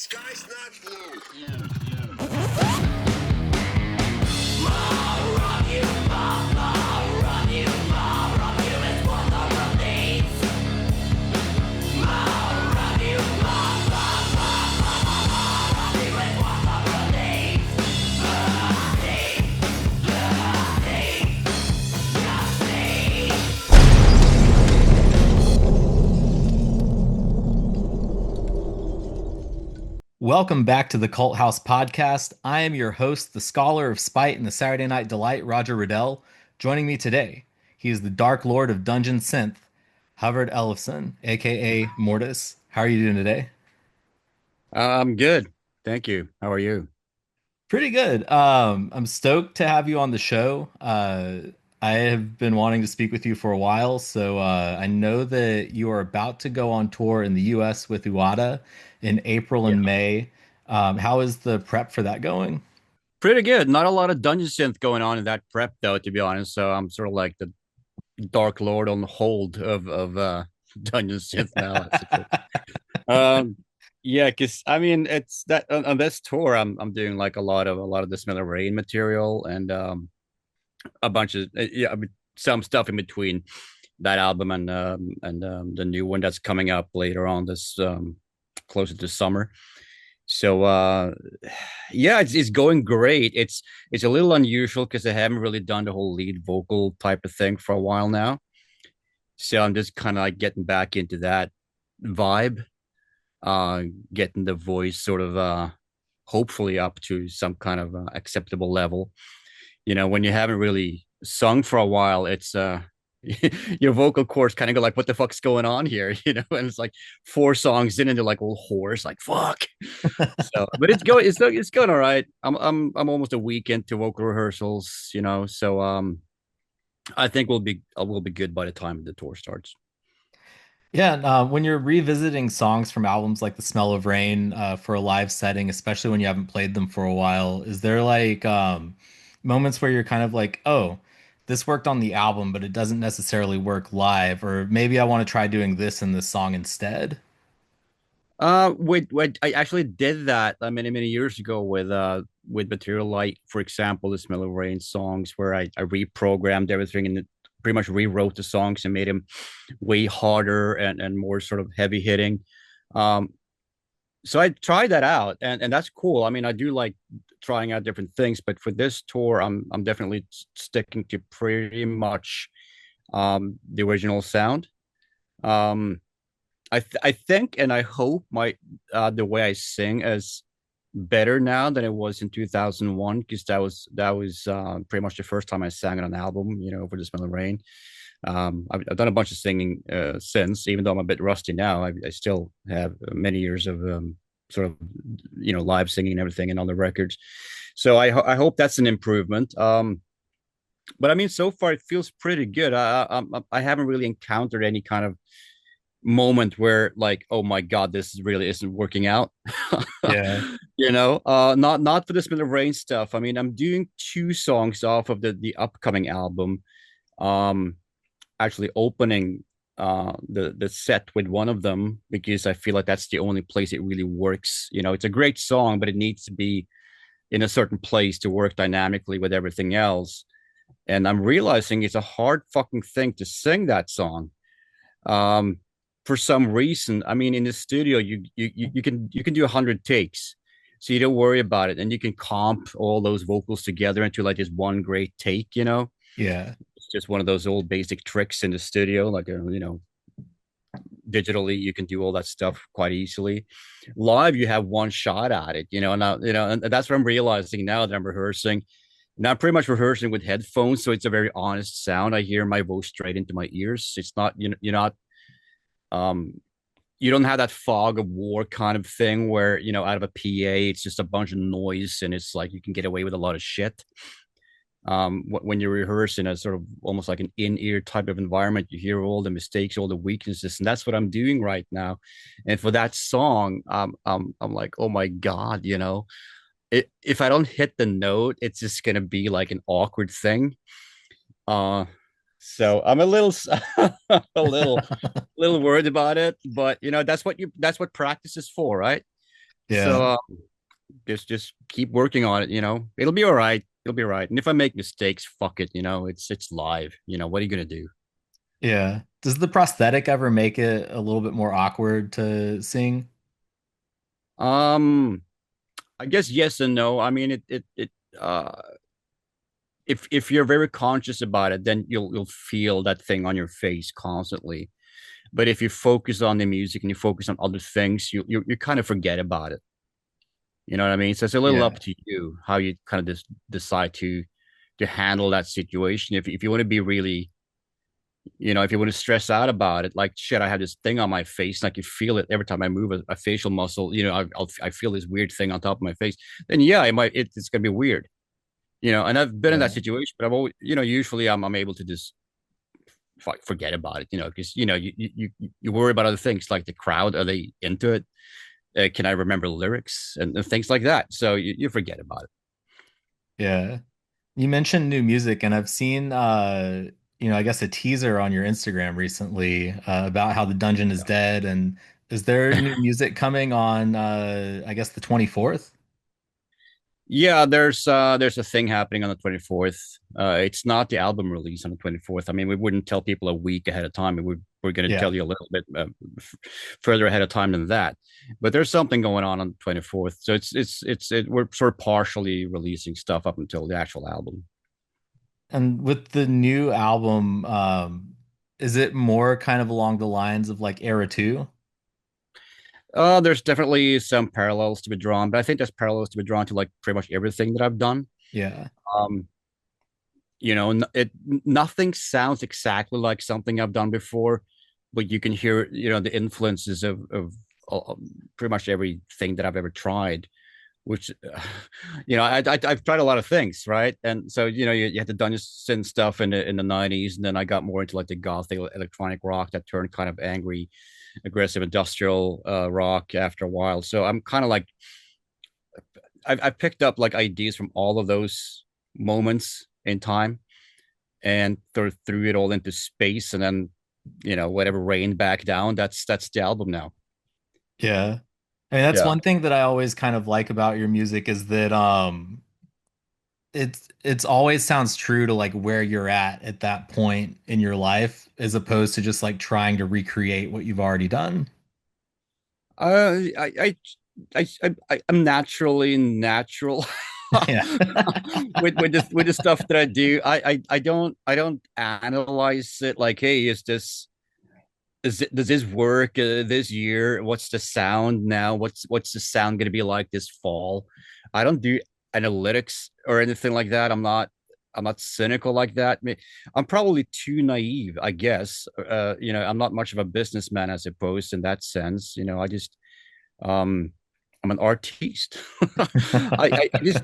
sky's not blue. Welcome back to the Cult House Podcast. I am your host, the Scholar of Spite and the Saturday Night Delight, Roger Riddell. Joining me today, he is the Dark Lord of Dungeon Synth, Håvard Ellefsen, a.k.a. Mortiis. How are you doing today? I'm good. Thank you. How are you? Pretty good. I'm stoked to have you on the show. I have been wanting to speak with you for a while, so I know that you are about to go on tour in the U.S. with Uada in April Yeah. and May. How is the prep for that going? Pretty good. Not a lot of dungeon synth going on in that prep though, to be honest. So I'm sort of like the Dark Lord on hold of dungeon synth now. I suppose. Um yeah, because I mean it's that on this tour I'm doing like a lot of the Smell of Rain material and a bunch of yeah, I mean, some stuff in between that album and the new one that's coming up later on this closer to summer. So yeah, it's going great. It's a little unusual because I haven't really done the whole lead vocal type of thing for a while now. So I'm just kind of like getting back into that vibe, getting the voice sort of hopefully up to some kind of acceptable level. You know, when you haven't really sung for a while, it's your vocal cords kind of go like, what the fuck's going on here? You know, and it's like four songs in and they're like all hoarse, like fuck. So, but it's going all right. I'm almost a week into vocal rehearsals, you know. So I think we'll be good by the time the tour starts. Yeah, when you're revisiting songs from albums like The Smell of Rain for a live setting, especially when you haven't played them for a while, is there like moments where you're kind of like, oh, this worked on the album, but it doesn't necessarily work live, or maybe I want to try doing this in this song instead? With I actually did that many years ago with Material Light, for example, the Smell of Rain songs, where I reprogrammed everything and pretty much rewrote the songs and made them way harder and more sort of heavy hitting. Um, so I tried that out, and that's cool. I mean, I do like trying out different things, but for this tour, I'm definitely sticking to pretty much the original sound. Um, I think and I hope my the way I sing is better now than it was in 2001 because that was pretty much the first time I sang on an album, you know, for the Smell of Rain. I've done a bunch of singing since, even though I'm a bit rusty now. I still have many years of sort of you know live singing and everything and on the records. So I hope that's an improvement. But I mean, so far it feels pretty good. I haven't really encountered any kind of moment where like, oh my god, this really isn't working out. Yeah. You know, not for the Smell of Rain stuff. I mean, I'm doing two songs off of the upcoming album. Um, actually opening the set with one of them because I feel like that's the only place it really works. You know, it's a great song, but it needs to be in a certain place to work dynamically with everything else. And I'm realizing it's a hard fucking thing to sing that song. Um, for some reason, I mean, in the studio, you can do 100 takes, so you don't worry about it, and you can comp all those vocals together into like this one great take. You know, Yeah. it's just one of those old basic tricks in the studio. Like you know, digitally, you can do all that stuff quite easily. Live, you have one shot at it. You know, now you know, and that's what I'm realizing now that I'm rehearsing. Now I'm pretty much rehearsing with headphones, so it's a very honest sound. I hear my voice straight into my ears. It's not you know, you're not um you don't have that fog of war kind of thing where you know out of a PA it's just a bunch of noise and it's like you can get away with a lot of shit. When you rehearse in a sort of almost like an in-ear type of environment, you hear all the mistakes, all the weaknesses, and that's what I'm doing right now. And for that song, I'm like, oh my god, you know, if I don't hit the note, it's just gonna be like an awkward thing. uh so I'm a little a little worried about it, but you know, that's what practice is for, right? So Yeah. just keep working on it. It'll be all right. It'll be all right. And if I make mistakes, fuck it. It's live. What are you gonna do? Yeah. Does the prosthetic ever make it a little bit more awkward to sing? Um, I guess yes and no. I mean, it. Uh, if you're very conscious about it, then you'll feel that thing on your face constantly. But if you focus on the music and you focus on other things, you kind of forget about it. You know what I mean? So it's a little Yeah. up to you how you kind of just decide to handle that situation. If you want to be really, if you want to stress out about it, like shit, I have this thing on my face, like you feel it every time I move a facial muscle. I feel this weird thing on top of my face. Then yeah, it's gonna be weird. And I've been in that Yeah. situation, but I've always, usually I'm able to just forget about it. Because you worry about other things like the crowd. Are they into it? Can I remember lyrics and things like that? So you forget about it. Yeah. You mentioned new music, and I've seen I guess a teaser on your Instagram recently about how the dungeon is dead. And is there new music coming on I guess the 24th? Yeah, there's a thing happening on the 24th. It's not the album release on the 24th. I mean, we wouldn't tell people a week ahead of time. We're going to Yeah. tell you a little bit further ahead of time than that. But there's something going on the 24th. So we're sort of partially releasing stuff up until the actual album. And with the new album, is it more kind of along the lines of like Era 2? There's definitely some parallels to be drawn, but I think there's parallels to be drawn to like pretty much everything that I've done. Yeah. Um, nothing sounds exactly like something I've done before, but you can hear the influences of pretty much everything that I've ever tried. Which I've tried a lot of things, right? And so you had the dungeon synth stuff in the 90s, and then I got more into like the gothic electronic rock that turned kind of angry, aggressive industrial rock after a while. So I'm kind of like I've picked up like ideas from all of those moments in time and threw it all into space, and then whatever rained back down. That's the album now. Yeah. I mean, that's Yeah. one thing that I always kind of like about your music is that it's always sounds true to like where you're at that point in your life as opposed to just like trying to recreate what you've already done. I'm naturally natural Yeah. with the stuff that I do. I don't analyze it like, hey, does this work this year? What's the sound now? What's the sound going to be like this fall? I don't do analytics or anything like that. I'm not cynical like that. I'm probably too naive, I guess. I'm not much of a businessman, I suppose, in that sense. I just um, I'm an artiste. I just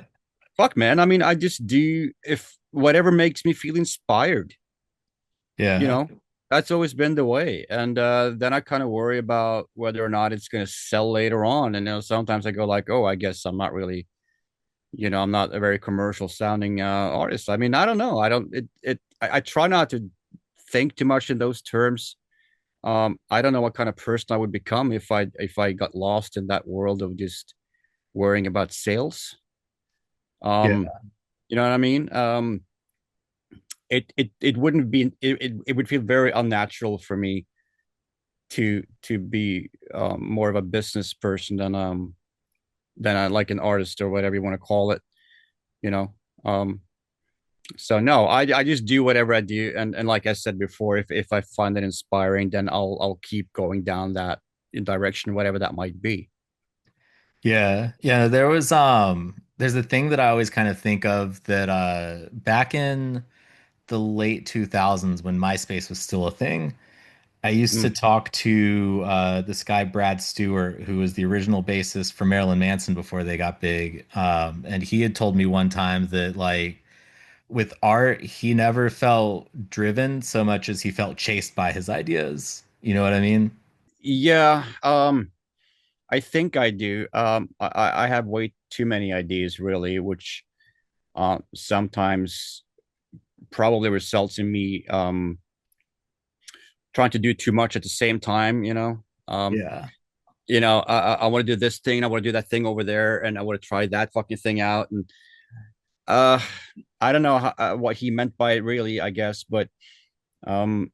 fuck, man. I mean, I just do if whatever makes me feel inspired. You Yeah. know, that's always been the way. And then I kind of worry about whether or not it's going to sell later on. And sometimes I go like, oh, I guess I'm not really. I'm not a very commercial sounding artist. I mean, I don't know. I don't. I try not to think too much in those terms. I don't know what kind of person I would become if I got lost in that world of just worrying about sales. Um, Yeah. you know what I mean? It wouldn't be it would feel very unnatural for me to be more of a business person than like an artist or whatever you want to call it. You know. Um, so no, I just do whatever I do, and like I said before, if I find it inspiring, then I'll keep going down that direction, whatever that might be. Yeah. Yeah. There's a thing that I always kind of think of that back in the late 2000s when MySpace was still a thing. I used to Mm. talk to this guy, Brad Stewart, who was the original bassist for Marilyn Manson before they got big. And he had told me one time that, like, with art, he never felt driven so much as he felt chased by his ideas. You know what I mean? Yeah, I think I do. I have way too many ideas, really, which sometimes probably results in me trying to do too much at the same time. Yeah. I want to do this thing, I want to do that thing over there, and I want to try that fucking thing out. And uh, I don't know what he meant by it, really, I guess, but um,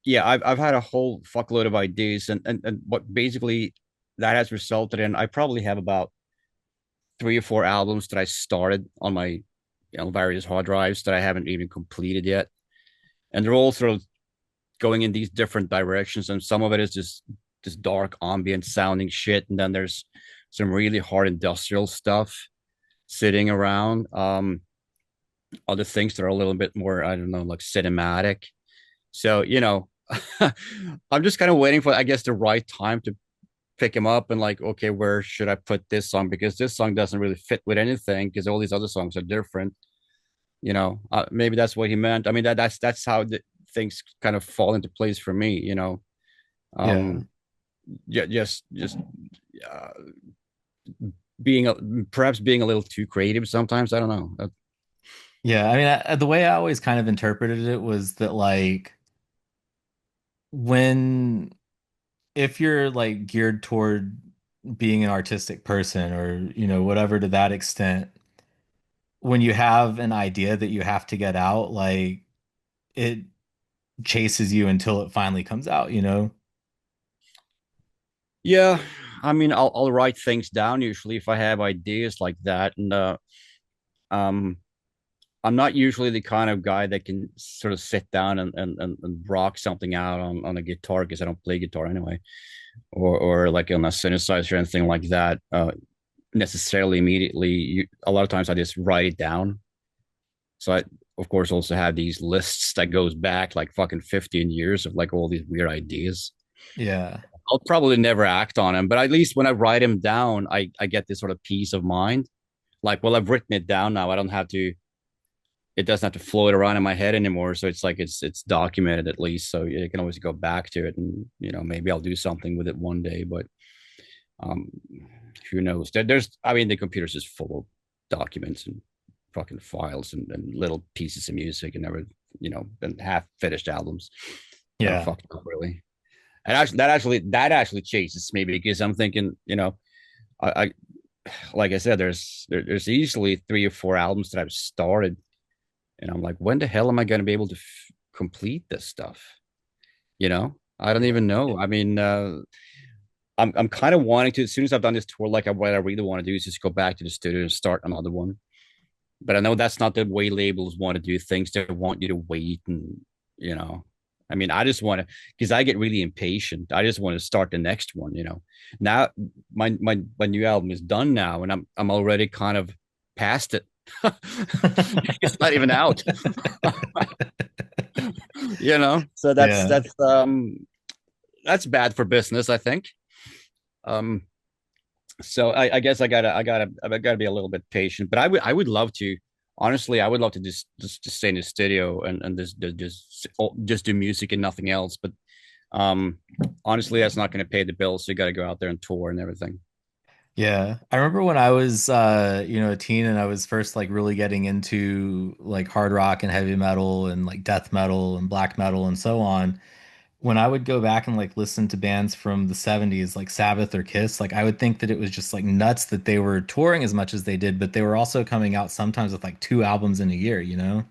yeah, I've had a whole fuckload of ideas, and what basically that has resulted in, I probably have about 3 or 4 albums that I started on my various hard drives that I haven't even completed yet, and they're all sort of going in these different directions, and some of it is just dark ambient sounding shit, and then there's some really hard industrial stuff sitting around. Other things that are a little bit more, I don't know, like cinematic. So, I'm just kind of waiting for, I guess, the right time to pick him up and like, okay, where should I put this song? Because this song doesn't really fit with anything because all these other songs are different. Maybe that's what he meant. I mean, that's how things kind of fall into place for me. Yeah. Um, yeah, just uh, being perhaps being a little too creative sometimes. I don't know. Yeah. I mean, the way I always kind of interpreted it was that like when if you're like geared toward being an artistic person or, whatever to that extent, when you have an idea that you have to get out, like it chases you until it finally comes out, you know? Yeah, I mean, I'll write things down usually if I have ideas like that, and um, I'm not usually the kind of guy that can sort of sit down and rock something out on a guitar because I don't play guitar anyway, or like on a synthesizer or anything like that. Necessarily immediately. A lot of times I just write it down. So I, of course, also have these lists that goes back like fucking 15 years of like all these weird ideas. Yeah. I'll probably never act on them, but at least when I write them down, I get this sort of peace of mind. Like, well, I've written it down now. I don't have to. It doesn't have to float around in my head anymore. So it's like it's documented at least. So you can always go back to it, and maybe I'll do something with it one day. But um, who knows? I mean, the computer's just full of documents and fucking files and little pieces of music and never, and half finished albums that are Yeah. fucked up, really. And that actually chases me because I'm thinking, I like I said, there's easily 3 or 4 albums that I've started, and I'm like, when the hell am I going to be able to complete this stuff? I don't even know. I mean, I'm kind of wanting to, as soon as I've done this tour, like what I really want to do is just go back to the studio and start another one. But I know that's not the way labels want to do things. They want you to wait and, you know, I mean, I just want to, because I get really impatient. I just want to start the next one. Now my new album is done now, and I'm already kind of past it. It's not even out. So that's Yeah. that's that's bad for business, I think. Um, so I guess I gotta be a little bit patient, but I would love to, honestly, I would love to just stay in the studio and just do music and nothing else. But um, honestly, that's not going to pay the bills. So you got to go out there and tour and everything. Yeah. I remember when I was a teen and I was first like really getting into like hard rock and heavy metal and like death metal and black metal and so on. When I would go back and like listen to bands from the 70s like Sabbath or Kiss, like I would think that it was just like nuts that they were touring as much as they did, but they were also coming out sometimes with like two albums in a year, you know?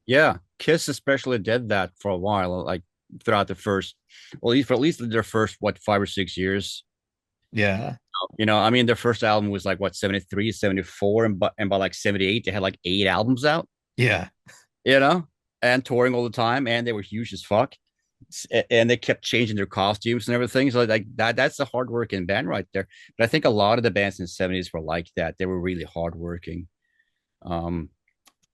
Yeah, Kiss especially did that for a while, like throughout the first, well, at least their first, what, 5 or 6 years. Yeah. I mean, their first album was like what, 73, 74, and by like 78 they had like 8 albums out, Yeah. you know, and touring all the time, and they were huge as fuck. And they kept changing their costumes and everything. So like that's a hardworking band right there. But I think a lot of the bands in the 70s were like that. They were really hardworking. Um,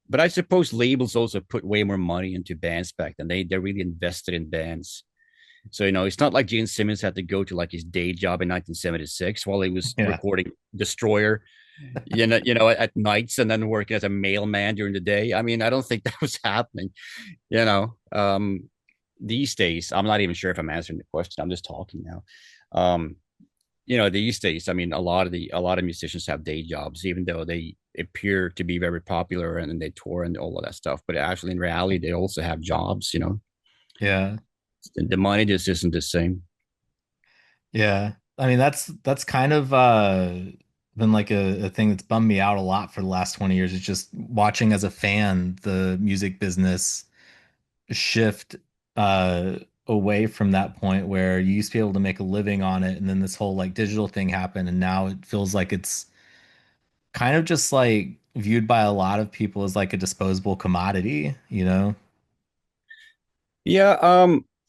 but I suppose labels also put way more money into bands back then. They're really invested in bands. So it's not like Gene Simmons had to go to like his day job in 1976 while he was Yeah. recording Destroyer, at nights, and then working as a mailman during the day. I mean, I don't think that was happening. You know, these days, I'm not even sure if I'm answering the question. I'm just talking now. Um, these days, I mean, a lot of musicians have day jobs, even though they appear to be very popular and they tour and all of that stuff. But actually, in reality, they also have jobs. Yeah. The money just isn't the same. Yeah. I mean, that's kind of been like a thing that's bummed me out a lot for the last 20 years. It's just watching as a fan the music business shift uh away from that point where you used to be able to make a living on it, and then this whole like digital thing happened, and now it feels like it's kind of just like viewed by a lot of people as like a disposable commodity, you know? Yeah,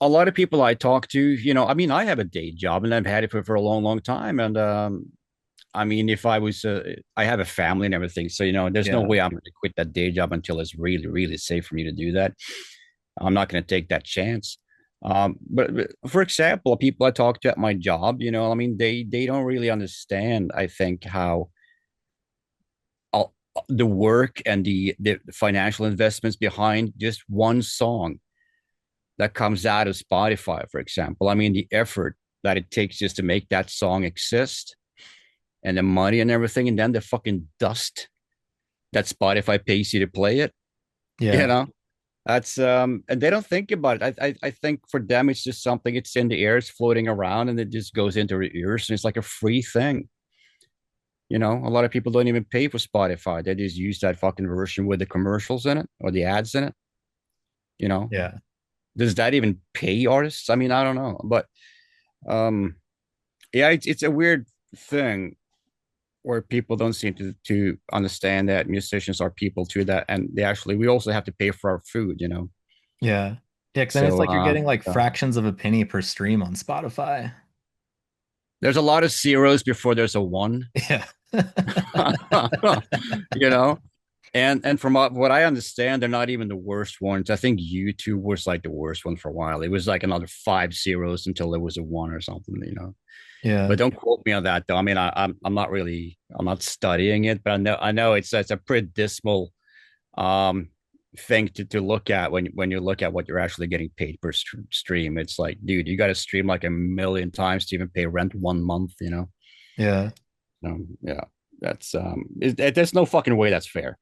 a lot of people I talk to, I mean, I have a day job and I've had it for a long, long time. And I mean, if I was, I have a family and everything, so there's no Yeah. way I'm going to quit that day job until it's really, really safe for me to do that. I'm not going to take that chance. But for example, people I talk to at my job, I mean, they don't really understand, I think, how all, the work and the financial investments behind just one song that comes out of Spotify, for example. I mean, the effort that it takes just to make that song exist and the money and everything, and then the fucking dust that Spotify pays you to play it, you Yeah. know? That's and they don't think about it. I think for them it's just something, it's in the air, it's floating around, and it just goes into their ears, and it's like a free thing. A lot of people don't even pay for Spotify. They just use that fucking version with the commercials in it or the ads in it. You know, Yeah. does that even pay artists? I mean, I don't know, but um, yeah, it's a weird thing where people don't seem to understand that musicians are people too, that and we also have to pay for our food. Yeah. Yeah, 'cause then it's So like you're getting like yeah. fractions of a penny per stream on Spotify. There's a lot of zeros before there's a one. Yeah. you know and from what I understand, they're not even the worst ones. I think YouTube was like the worst one for a while. It was like another five zeros until there was a one or something. But Yeah. don't quote me on that though. I mean, I'm not studying it, but I know it's a pretty dismal um thing to look at when you look at what you're actually getting paid per stream. It's like, dude, you got to stream like a million times to even pay rent 1 month. Yeah. Yeah, that's there's no fucking way that's fair.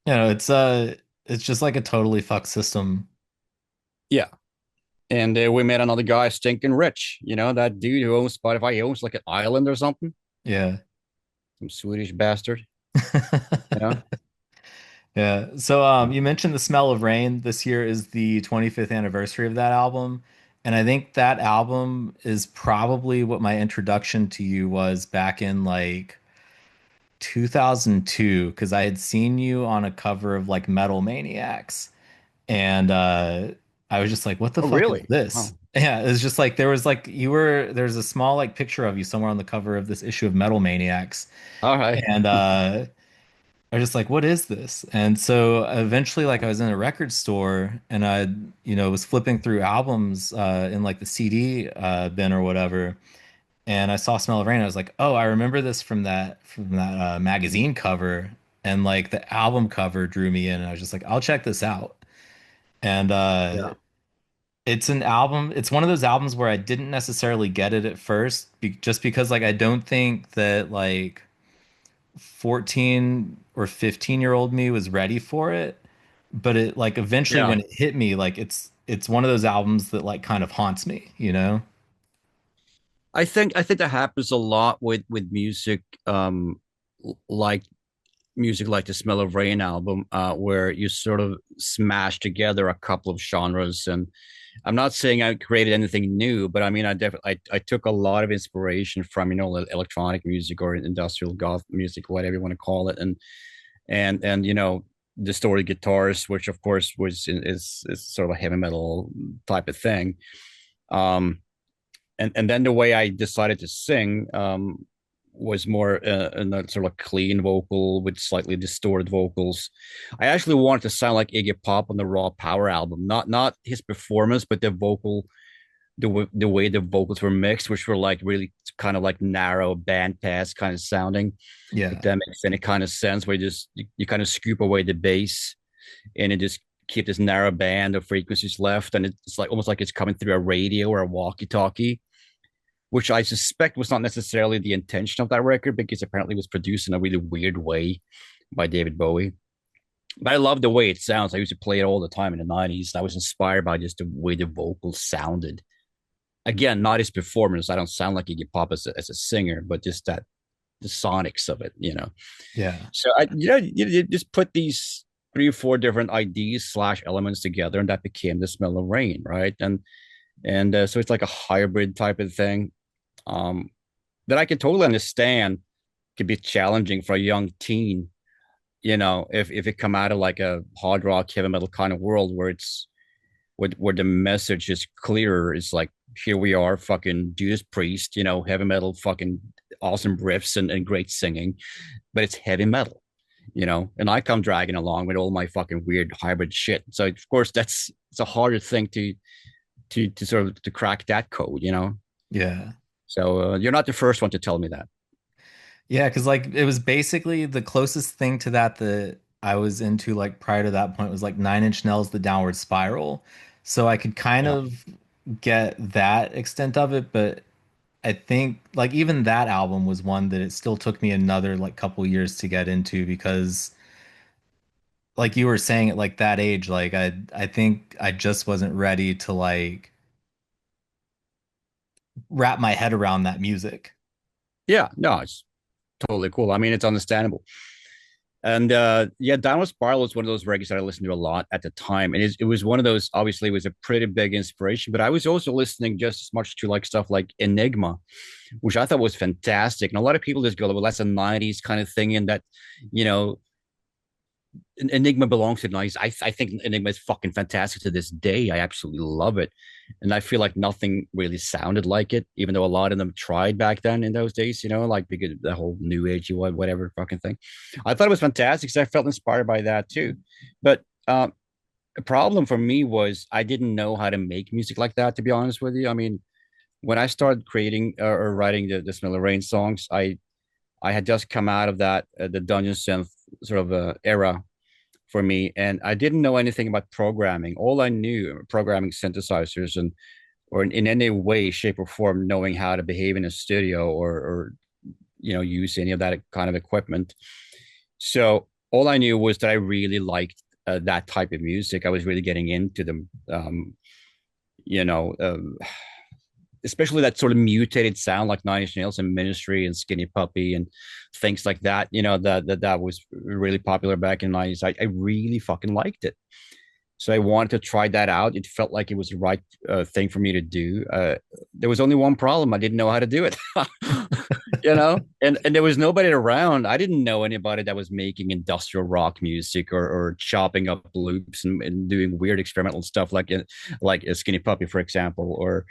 It's just like a totally fucked system. Yeah. And we met another guy, stinking rich. That dude who owns Spotify. He owns like an island or something. Yeah. Some Swedish bastard. You know. Yeah. So you mentioned The Smell of Rain. This year is the 25th anniversary of that album. And I think that album is probably what my introduction to you was back in like 2002, because I had seen you on a cover of like Metal Maniacs. And I was just like, what the Oh, fuck is really? this? Oh, Yeah, it was just like there's a small like picture of you somewhere on the cover of this issue of Metal Maniacs. all right. And I was just like, what is this? And so eventually, like, I was in a record store and was flipping through albums in like the CD bin or whatever. And I saw Smell of Rain. I was like, oh, I remember this from that magazine cover. And like the album cover drew me in. And I was just like, I'll check this out. And Yeah. it's an album. It's one of those albums where I didn't necessarily get it at first, just because like I don't think that like 14 or 15-year-old me was ready for it. But it like eventually Yeah. when it hit me, like it's one of those albums that like kind of haunts me, you know? I think that happens a lot with music, like music like the Smell of Rain album, where you sort of smash together a couple of genres. And I'm not saying I created anything new, but I mean, I took a lot of inspiration from electronic music or industrial goth music, whatever you want to call it, and distorted guitars, which of course is sort of a heavy metal type of thing. Um, and then the way I decided to sing was more in a sort of clean vocal with slightly distorted vocals. I actually wanted to sound like Iggy Pop on the Raw Power album, not his performance, but the way the vocals were mixed, which were like really kind of like narrow bandpass kind of sounding. If Yeah. that makes any kind of sense, where you kind of scoop away the bass and it just keep this narrow band of frequencies left, and it's like almost like it's coming through a radio or a walkie-talkie, which I suspect was not necessarily the intention of that record, because apparently it was produced in a really weird way by David Bowie. But I love the way it sounds. I used to play it all the time in the 90s. I was inspired by just the way the vocals sounded. again, not his performance. I don't sound like Iggy Pop as a singer, but just that the sonics of it, you know. Yeah. So you just put these three or four different ideas slash elements together, and that became the smell of rain, right? And so it's like a hybrid type of thing um, that I can totally understand could be challenging for a young teen, you know, if it come out of like a hard rock heavy metal kind of world where it's where the message is clearer. It's like here we are, fucking Judas Priest, you know, heavy metal, fucking awesome riffs and great singing, but it's heavy metal, you know, and I come dragging along with all my fucking weird hybrid shit. So of course that's it's a harder thing to sort of to crack that code, you know. Yeah. So you're not the first one to tell me that. Yeah, because like it was basically the closest thing to that that I was into like prior to that point was like Nine Inch Nails' The Downward Spiral. So I could kind Yeah. of get that extent of it, but I think like even that album was one that it still took me another like couple years to get into because like you were saying at like that age, like I think I just wasn't ready to like wrap my head around that music. Yeah, no, it's totally cool. I mean, it's understandable. And yeah, Downward Spiral is one of those records that I listened to a lot at the time. And it was one of those, obviously, it was a pretty big inspiration. But I was also listening just as much to like stuff like Enigma, which I thought was fantastic. And a lot of people just go, well, that's a 90s kind of thing. And that, you know, Enigma belongs to the 90s. I think Enigma is fucking fantastic to this day. I absolutely love it. And I feel like nothing really sounded like it, even though a lot of them tried back then in those days, you know, like because the whole new age, whatever fucking thing. I thought it was fantastic because I felt inspired by that too. But a problem for me was I didn't know how to make music like that, to be honest with you. I mean, when I started creating or writing the Smell of Rain songs, I had just come out of that, the Dungeon Synth sort of era for me, and I didn't know anything about programming. All I knew programming synthesizers and or in any way, shape, or form knowing how to behave in a studio or you know use any of that kind of equipment. So all I knew was that I really liked that type of music. I was really getting into them. You know, especially that sort of mutated sound like Nine Inch Nails and Ministry and Skinny Puppy and things like that. You know that was really popular back in the 90s. I really fucking liked it. So I wanted to try that out. It felt like it was the right thing for me to do. There was only one problem. I didn't know how to do it. You know, and there was nobody around. I didn't know anybody that was making industrial rock music or chopping up loops and doing weird experimental stuff like a Skinny Puppy, for example,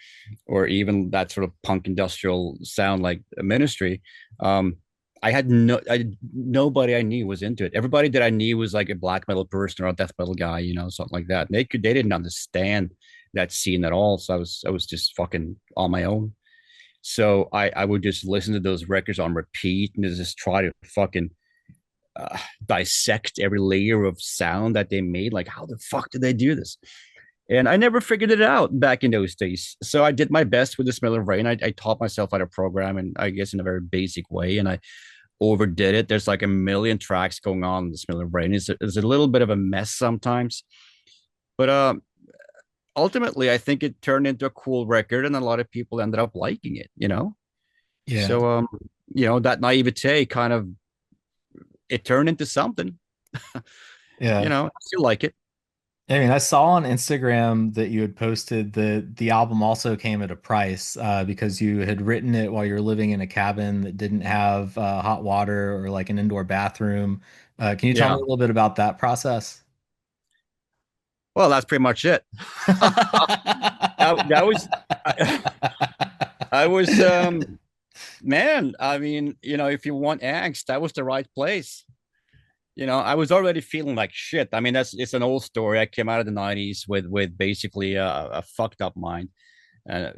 or even that sort of punk industrial sound like a Ministry. Nobody I knew was into it. Everybody that I knew was like a black metal person or a death metal guy, you know, something like that. And they didn't understand that scene at all. So I was just fucking on my own. So I would just listen to those records on repeat and just try to fucking dissect every layer of sound that they made. Like, how the fuck did they do this? And I never figured it out back in those days. So I did my best with the Smell of Rain. I taught myself how to program, and I guess in a very basic way. And I overdid it. There's like a million tracks going on in the Smell of Rain. It's a little bit of a mess sometimes, but ultimately, I think it turned into a cool record, and a lot of people ended up liking it. You know, Yeah. so you know that naivete kind of it turned into something. You Yeah. know, I still like it. I mean, I saw on Instagram that you had posted that the album also came at a price because you had written it while you were living in a cabin that didn't have hot water or like an indoor bathroom. Can you tell me Yeah. a little bit about that process? Well, that's pretty much it. That was I was man. I mean, you know, if you want angst, that was the right place. You know, I was already feeling like shit. I mean, that's it's an old story. I came out of the 90s with basically a fucked up mind, uh,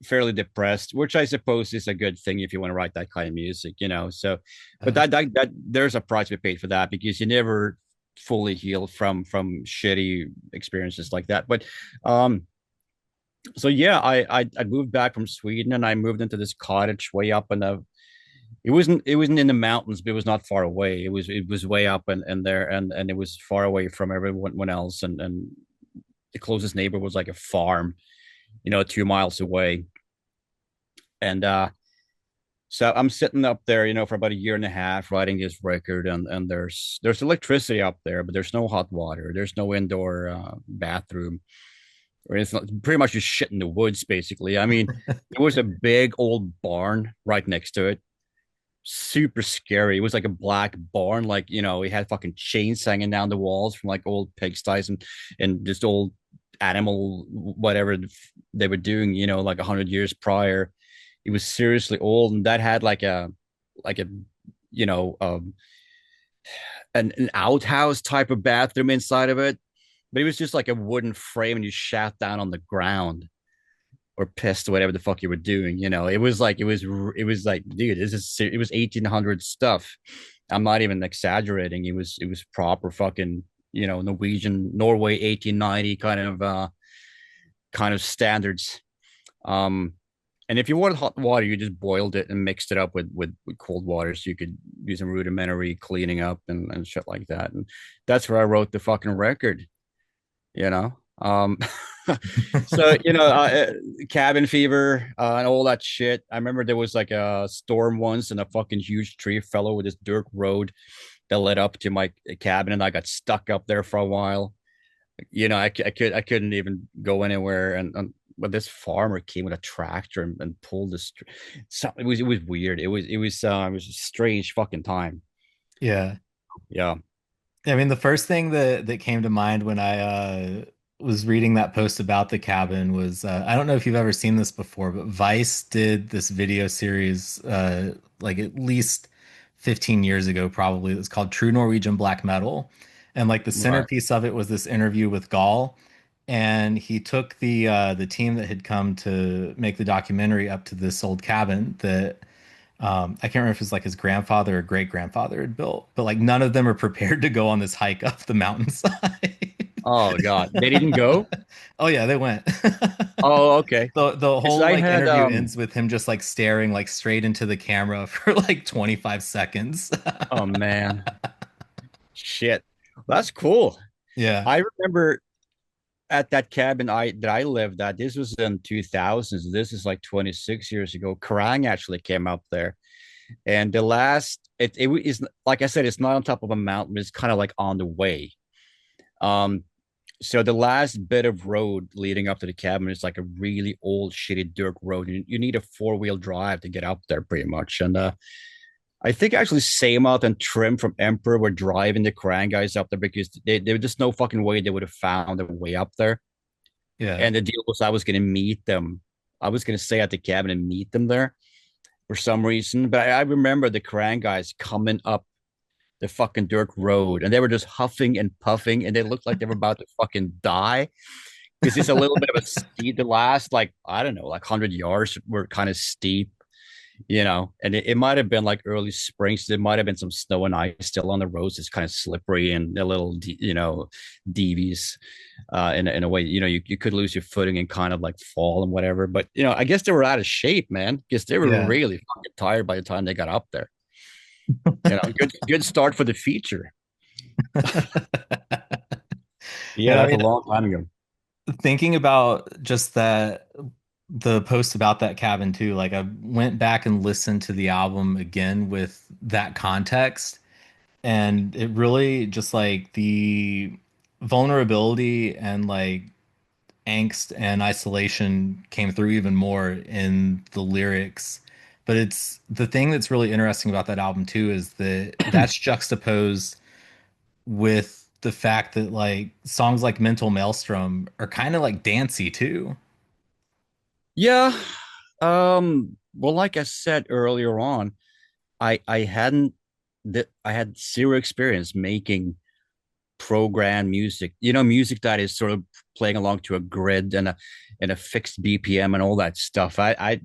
fairly depressed, which I suppose is a good thing if you want to write that kind of music, you know. So, but Uh, that there's a price to be paid for that because you never fully heal from shitty experiences like that. But so yeah, I moved back from Sweden and I moved into this cottage way up in the it wasn't in the mountains, but it was not far away. It was way up and there and it was far away from everyone else and the closest neighbor was like a farm, you know, 2 miles away. And so I'm sitting up there, for about a year and a half writing this record, and there's electricity up there, but there's no hot water, there's no indoor bathroom, or it's not pretty much just shit in the woods, basically. I mean, there was a big old barn right next to it, super scary. It was like a black barn, like it had fucking chains hanging down the walls from like old pigsties and just old animal whatever they were doing, like 100 years prior. It was seriously old, and that had like a you know an outhouse type of bathroom inside of it, but it was just like a wooden frame, and you sat down on the ground or pissed or whatever the fuck you were doing. It was like, dude, it was 1800 stuff. I'm not even exaggerating. It was proper fucking Norwegian Norway 1890 kind of standards. Um, and if you wanted hot water, you just boiled it and mixed it up with cold water, so you could do some rudimentary cleaning up and shit like that. And that's where I wrote the fucking record. You know. So cabin fever and all that shit. I remember there was like a storm once, and a fucking huge tree fell over this dirt road that led up to my cabin, and I got stuck up there for a while. I couldn't even go anywhere, and but this farmer came with a tractor and pulled this. So it was weird. It was a strange fucking time. Yeah. Yeah. I mean, the first thing that came to mind when I was reading that post about the cabin was I don't know if you've ever seen this before, but Vice did this video series like at least 15 years ago, probably. It was called True Norwegian Black Metal. And like the Right. centerpiece of it was this interview with Gall. And he took the team that had come to make the documentary up to this old cabin that I can't remember if it was like his grandfather or great grandfather had built, but like none of them are prepared to go on this hike up the mountainside. Oh God, they didn't go. Oh yeah, they went. Oh, okay. The Because whole I like had interview ends with him just like staring like straight into the camera for like 25 seconds. oh man, shit. That's cool. Yeah. I remember at that cabin I lived at. This was in 2000s. This is like 26 years ago. Kerrang actually came up there, and the last it is, like I said, it's not on top of a mountain. It's kind of like on the way. Um, so the last bit of road leading up to the cabin is like a really old, shitty dirt road. You need a four-wheel drive to get up there, pretty much. And I think actually Samouth and Trim from Emperor were driving the Kerrang guys up there because there was just no fucking way they would have found a way up there. Yeah. And the deal was I was going to meet them. I was going to stay at the cabin and meet them there for some reason. But I remember the Kerrang guys coming up the fucking dirt road, and they were just huffing and puffing, and they looked like they were about to fucking die because it's a little bit of a steep. The last, like, I don't know, like 100 yards were kind of steep, and it might have been like early spring, so there might have been some snow and ice still on the roads. It's kind of slippery and a little devious in a way. You could lose your footing and kind of like fall and whatever. But I guess they were out of shape, man, because they were Yeah. really fucking tired by the time they got up there. Good start for the feature. Yeah, And I that's a mean, long time ago. thinking about just that, the post about that cabin too, like I went back and listened to the album again with that context, and it really just like the vulnerability and like angst and isolation came through even more in the lyrics. But it's the thing that's really interesting about that album too is that that's juxtaposed with the fact that like songs like Mental Maelstrom are kind of like dancey too. Yeah. Well, like I said earlier on, I hadn't that I had zero experience making program music. Music that is sort of playing along to a grid and a fixed BPM and all that stuff. I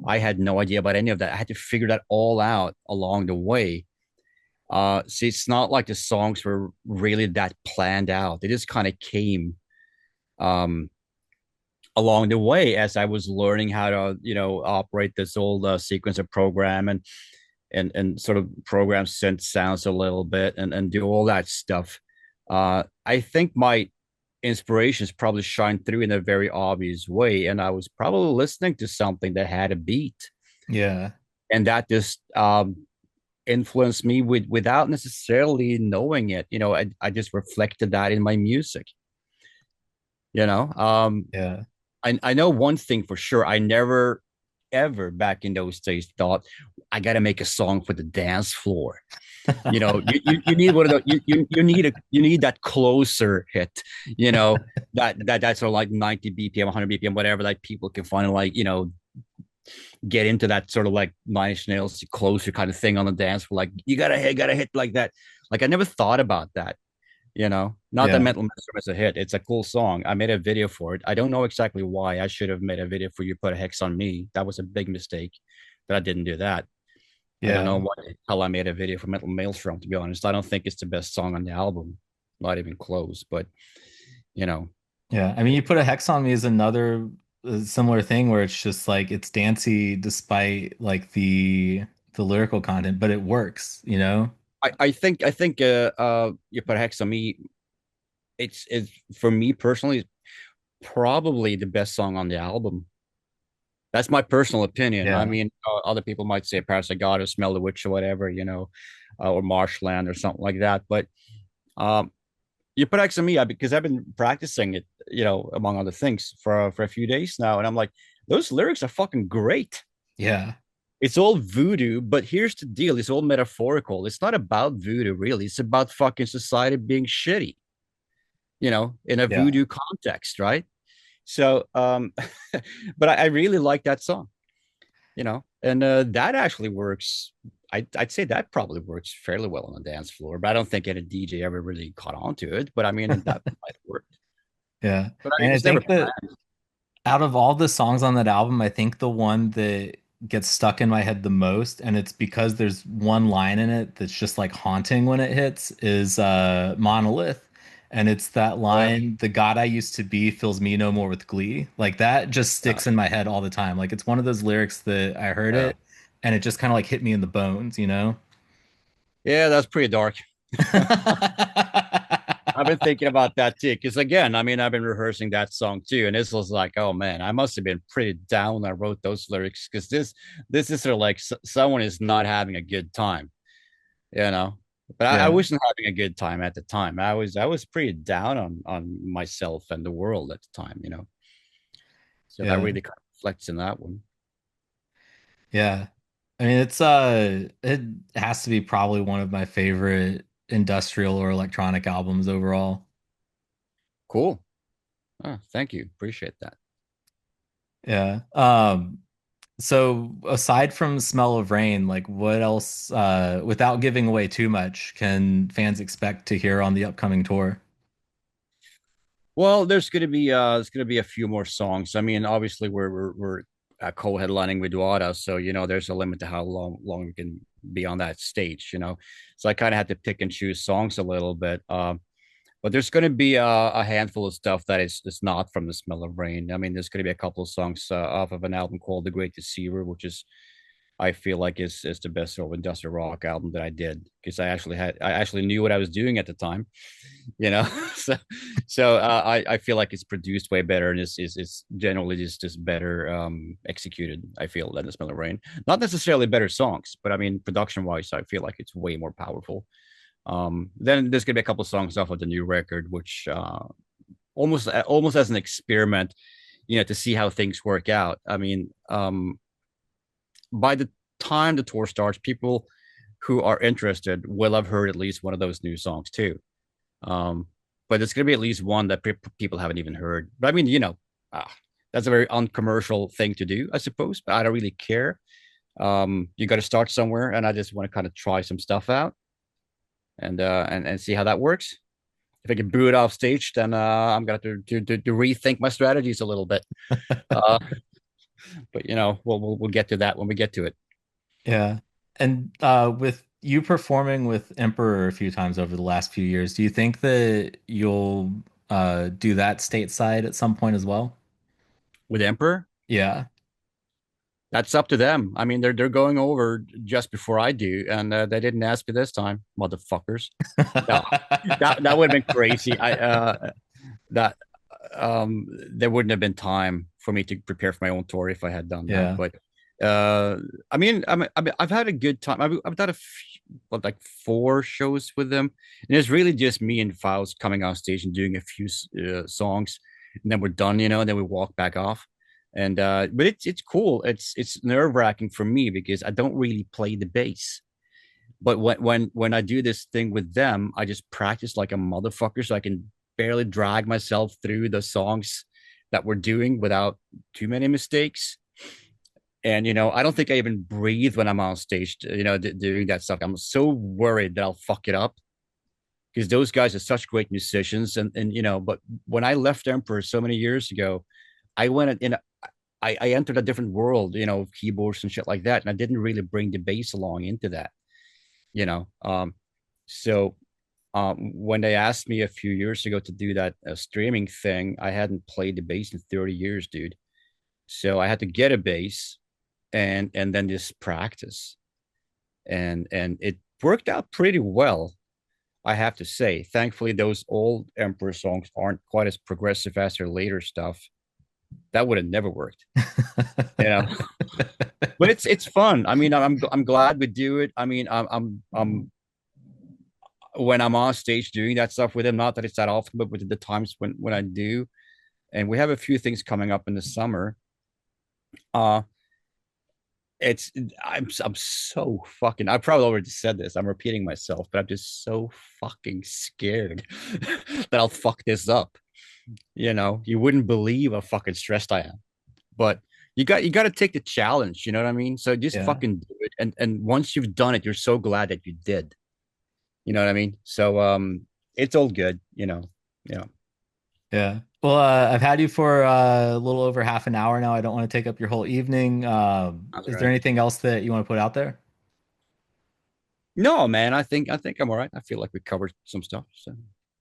had no idea about any of that. I had to figure that all out along the way. See, it's not like the songs were really that planned out. They just kind of came um along the way as I was learning how to, operate this old sequencer program and sort of program synth sounds a little bit and do all that stuff. I think my inspirations probably shine through in a very obvious way, and I was probably listening to something that had a beat. Yeah. and that just influenced me without necessarily knowing it. I just reflected that in my music. You know, Yeah. I know one thing for sure. I never ever back in those days thought I got to make a song for the dance floor. You need one of the you need that closer hit, that's sort of like 90 BPM, 100 BPM, whatever, like people can finally like, get into that sort of like Nine Inch Nails closer kind of thing on the dance floor. Like you gotta hit like that. Like I never thought about that. Not that Yeah. Mental Master is a hit. It's a cool song. I made a video for it. I don't know exactly why. I should have made a video for You Put a Hex on Me. That was a big mistake that I didn't do that. I don't know Yeah. what the hell I made a video for Mental Maelstrom, to be honest. I don't think it's the best song on the album. Not even close. But you know, Yeah. I mean, you put a hex on me is another similar thing where it's just like it's dancey despite like the lyrical content, but it works, you know? I think You Put a Hex on Me, it's for me personally probably the best song on the album. That's my personal opinion. I Yeah. mean, other people might say Parasite God or Smell the Witch or whatever, or Marshland or something like that. But um, you put X on me because I've been practicing it, among other things for a few days now, and I'm like, those lyrics are fucking great. Yeah. It's all voodoo, but here's the deal: it's all metaphorical. It's not about voodoo, really. It's about fucking society being shitty, in a Yeah. voodoo context, right? So, but I really like that song. And that actually works. I'd say that probably works fairly well on the dance floor, but I don't think any DJ ever really caught on to it. But I mean, that might work. Yeah. But I mean, And I it's never think that planned. out of all the songs on that album, I think the one that gets stuck in my head the most, and it's because there's one line in it that's just like haunting when it hits, is Monolith. And it's that Yeah, line, the God I used to be fills me no more with glee. Like that just yeah, sticks in my head all the time. Like it's one of those lyrics that I heard yeah. it and it just kind of like hit me in the bones, you know? Yeah, that's pretty dark. I've been thinking about that too, because again, I mean, I've been rehearsing that song too, and this was like, oh man, I must have been pretty down when I wrote those lyrics, because this is sort of like someone is not having a good time, you know. But I Yeah. wasn't having a good time at the time. I was pretty down on myself and the world at the time, So that Yeah. really kind of reflects in that one. Yeah. I mean, it has to be probably one of my favorite industrial or electronic albums overall. Cool. Oh, thank you. Appreciate that. Yeah. So aside from Smell of Rain, like what else, without giving away too much, can fans expect to hear on the upcoming tour? Well, there's gonna be a few more songs. I mean, obviously we're co-headlining with Wada, so there's a limit to how long we can be on that stage. So I kind of had to pick and choose songs a little bit. But there's going to be a handful of stuff that is not from the Smell of Rain. I mean, there's going to be a couple of songs off of an album called The Great Deceiver, which is I feel like is the best sort of industrial rock album that I did, because I actually knew what I was doing at the time, you know. I feel like it's produced way better, and is generally just better executed. I feel, than the Smell of Rain. Not necessarily better songs, but I mean production wise, I feel like it's way more powerful. Then there's gonna be a couple of songs off of the new record, which almost as an experiment, to see how things work out. I mean, by the time the tour starts, people who are interested will have heard at least one of those new songs too. Um, but it's gonna be at least one that people haven't even heard. But I mean, uh, that's a very uncommercial thing to do, I suppose. But I don't really care. You got to start somewhere, and I just want to kind of try some stuff out and see how that works. If I can boo it off stage, then I'm gonna have to rethink my strategies a little bit. Uh, but we'll get to that when we get to it. Yeah. And with you performing with Emperor a few times over the last few years, do you think that you'll do that stateside at some point as well? With Emperor, Yeah. that's up to them. I mean, they're going over just before I do, and they didn't ask me this time, motherfuckers. No, that would have been crazy. I that there wouldn't have been time for me to prepare for my own tour if I had done that. Yeah. But Uh, I mean, I've had a good time. I've done like 4 shows with them, and it's really just me and Files coming on stage and doing a few songs, and then we're done, and then we walk back off. And but it's cool. It's nerve-wracking for me because I don't really play the bass. But when I do this thing with them, I just practice like a motherfucker, so I can barely drag myself through the songs that we're doing without too many mistakes. And I don't think I even breathe when I'm on stage, doing that stuff. I'm so worried that I'll fuck it up because those guys are such great musicians. And but when I left Emperor so many years ago, I went in. I entered a different world, keyboards and shit like that, and I didn't really bring the bass along into that, you know. So when they asked me a few years ago to do that streaming thing, I hadn't played the bass in 30 years, dude. So I had to get a bass and then just practice. And it worked out pretty well, I have to say. Thankfully, those old Emperor songs aren't quite as progressive as their later stuff. That would have never worked, you know. But it's fun. I mean, I'm glad we do it. I mean, I'm when I'm on stage doing that stuff with him, not that it's that often, but with the times when I do, and we have a few things coming up in the summer. Uh it's I'm so fucking, I probably already said this, I'm repeating myself, but I'm just so fucking scared that I'll fuck this up. You wouldn't believe how fucking stressed I am. But you got to take the challenge, you know what I mean? So just Yeah. fucking do it. And once you've done it, you're so glad that you did. You know what I mean? So it's all good, Yeah. Yeah. Well, I've had you for a little over half an hour now. I don't want to take up your whole evening. That's Is there right. anything else that you want to put out there? No, man, I think I'm all right. I feel like we covered some stuff. So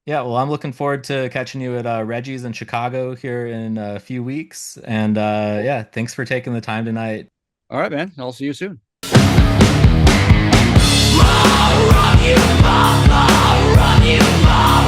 Yeah, well, I'm looking forward to catching you at Reggie's in Chicago here in a few weeks. And cool. yeah, thanks for taking the time tonight. All right, man. I'll see you soon. Run you, mama, run you, mama.